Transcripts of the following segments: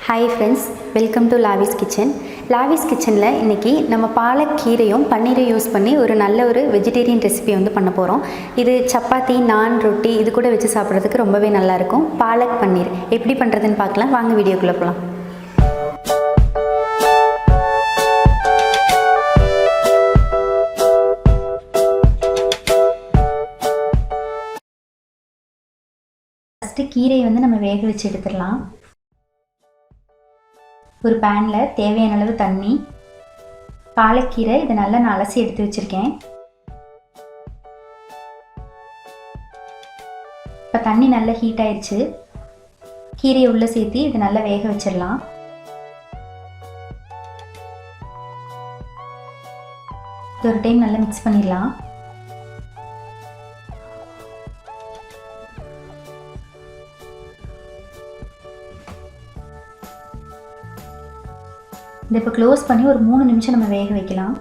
Hi friends, welcome to Lavi's kitchen. Lavi's கிச்சனில் இன்றைக்கி நம்ம பாலக் கீரையும் பன்னீரையும் யூஸ் பண்ணி ஒரு நல்ல ஒரு வெஜிடேரியன் ரெசிபி பண்ண போகிறோம். இது சப்பாத்தி, நான், ரொட்டி இது கூட வச்சு சாப்பிட்றதுக்கு ரொம்பவே நல்லாயிருக்கும். பாலக் பன்னீர் எப்படி பண்ணுறதுன்னு பார்க்கலாம். வாங்க வீடியோக்குள்ளே போகலாம். ஃபஸ்ட்டு கீரையை நம்ம வேக வச்சு எடுத்துடலாம். ஒரு பேனில் தேவையான அளவு தண்ணி, பாலக்கீரை இதை நல்லா நான் அலசி எடுத்து வச்சுருக்கேன். இப்போ தண்ணி நல்லா ஹீட் ஆயிடுச்சு. கீரையை உள்ளே சேர்த்து இதை நல்லா வேக வச்சிடலாம். இது ஒரு டைம் நல்லா மிக்ஸ் பண்ணிடலாம். இதை இப்போ க்ளோஸ் பண்ணி ஒரு 3 நிமிஷம் நம்ம வேக வைக்கலாம்.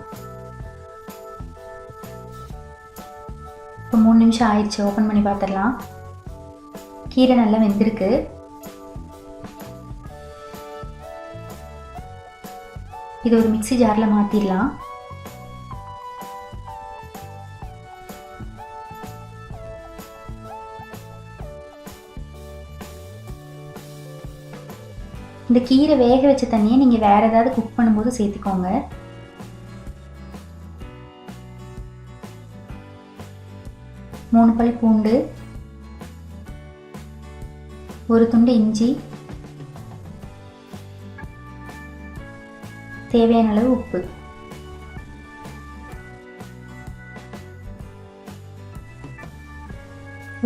இப்போ 3 நிமிஷம் ஆயிடுச்சு. ஓப்பன் பண்ணி பார்த்துடலாம். கீரை நல்லா வெந்திருக்கு. இது ஒரு மிக்ஸி ஜாரில் மாற்றிடலாம். இந்த கீரை வேக வச்ச தண்ணியை நீங்கள் வேறு ஏதாவது குக் பண்ணும்போது சேர்த்துக்கோங்க. மூணு பல் பூண்டு, ஒரு துண்டு இஞ்சி, தேவையான அளவு உப்பு,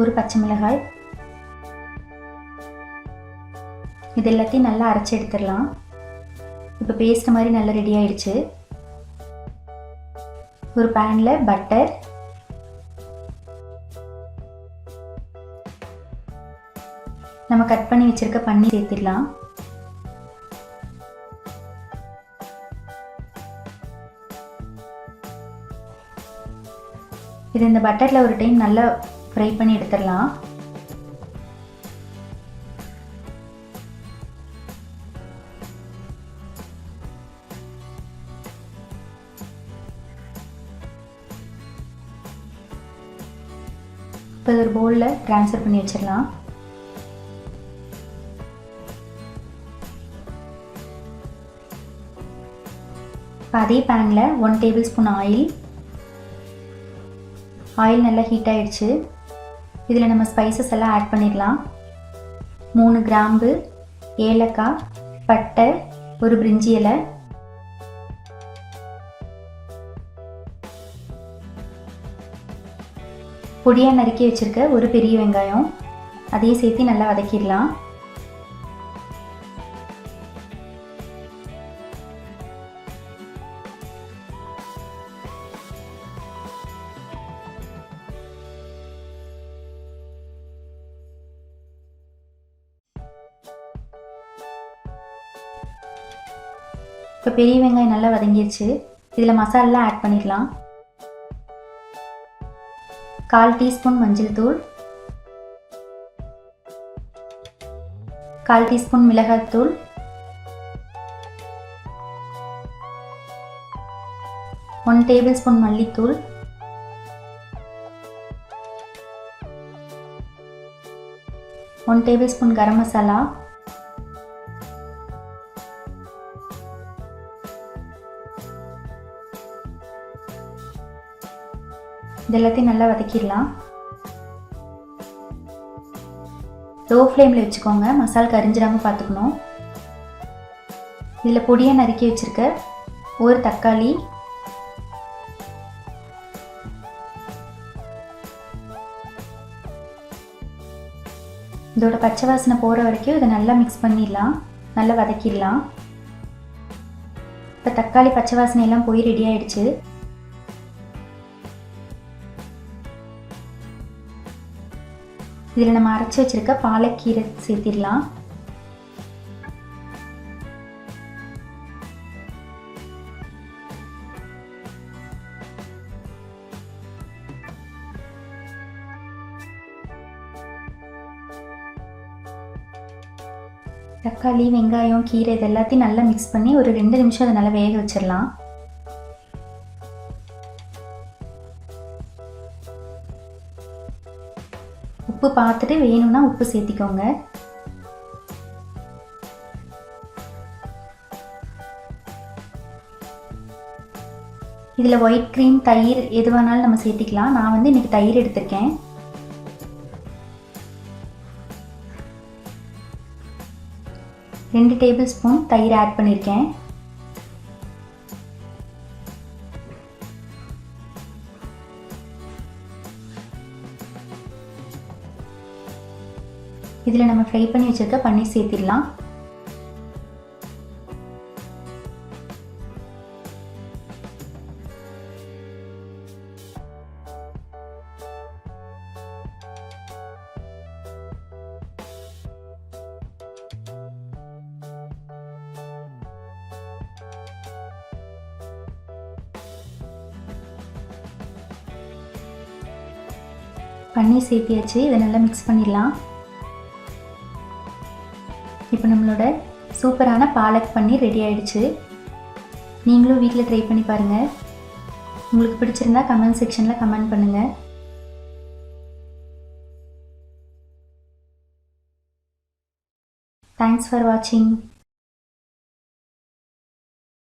ஒரு பச்சை மிளகாய். இது எல்லாத்தையும் நல்லா அரைச்சி எடுத்துடலாம். இப்போ பேஸ்ட் மாதிரி நல்லா ரெடி ஆயிடுச்சு. ஒரு பேனில் பட்டர், நம்ம கட் பண்ணி வச்சிருக்க பன்னீர் சேர்த்திடலாம். இது இந்த பட்டரில் ஒரு டைம் நல்லா ஃப்ரை பண்ணி எடுத்துடலாம். இப்போ ஒரு பவுலில் ட்ரான்ஸ்ஃபர் பண்ணி வச்சிடலாம். இப்போ அதே பேனில் 1 டேபிள் ஸ்பூன் ஆயில் நல்லா ஹீட் ஆகிடுச்சு. இதில் நம்ம ஸ்பைசஸ் எல்லாம் ஆட் பண்ணிடலாம். 3 கிராம்பு, ஏலக்காய், பட்டை, ஒரு பிரிஞ்சி இலை, பொடியாக நறுக்கி வச்சுருக்க ஒரு பெரிய வெங்காயம், அதையும் சேர்த்து நல்லா வதக்கிடலாம். இப்போ பெரிய வெங்காயம் நல்லா வதங்கிடுச்சு. இதில் மசாலா ஆட் பண்ணிடலாம். 1/4 டீஸ்பூன் மஞ்சள் தூள், 1/4 டீஸ்பூன் மிளகாய் தூள், 1 டேபிள் ஸ்பூன் மல்லித்தூள், 1 டேபிள் ஸ்பூன் கரம் மசாலா, இது எல்லாத்தையும் நல்லா வதக்கிடலாம். லோ ஃப்ளேமில் வச்சுக்கோங்க, மசாலா கரிஞ்சிடாமல் பார்த்துக்கணும். இதில் பொடியாக நறுக்கி வச்சுருக்க ஒரு தக்காளி, இதோட பச்சை வாசனை போகிற வரைக்கும் இதை நல்லா மிக்ஸ் பண்ணிடலாம், நல்லா வதக்கிடலாம். இப்போ தக்காளி பச்சை வாசனை எல்லாம் போய் ரெடி ஆகிடுச்சு. இதில் நம்ம அரைச்சி வச்சுருக்க பாலக்கீரை சேர்த்திடலாம். தக்காளி, வெங்காயம், கீரை இது எல்லாத்தையும் நல்லா மிக்ஸ் பண்ணி ஒரு 2 நிமிஷம் அதை நல்லா வேக வச்சிடலாம். உப்பு பார்த்துட்டு வேணும்னா உப்பு சேர்த்திக்கோங்க. இதில் ஒயிட் க்ரீம், தயிர் எது வேணாலும் நம்ம சேர்த்திக்கலாம். நான் வந்து இன்றைக்கி தயிர் எடுத்திருக்கேன். ரெண்டு டேபிள் ஸ்பூன் தயிர் ஆட் பண்ணியிருக்கேன். இதில் நம்ம ஃப்ரை பண்ணி வச்சுருக்க பன்னீர் சேர்த்திடலாம். பன்னீர் சேர்த்தியாச்சு. இதை நல்லா மிக்ஸ் பண்ணிடலாம். இப்போ நம்மளோட சூப்பரான பாலக் பன்னீர் ரெடி ஆயிடுச்சு. நீங்களும் வீட்டில் ட்ரை பண்ணி பாருங்கள். உங்களுக்கு பிடிச்சிருந்தா கமெண்ட் செக்ஷனில் கமெண்ட் பண்ணுங்கள். தேங்க்ஸ் ஃபார் வாட்சிங்.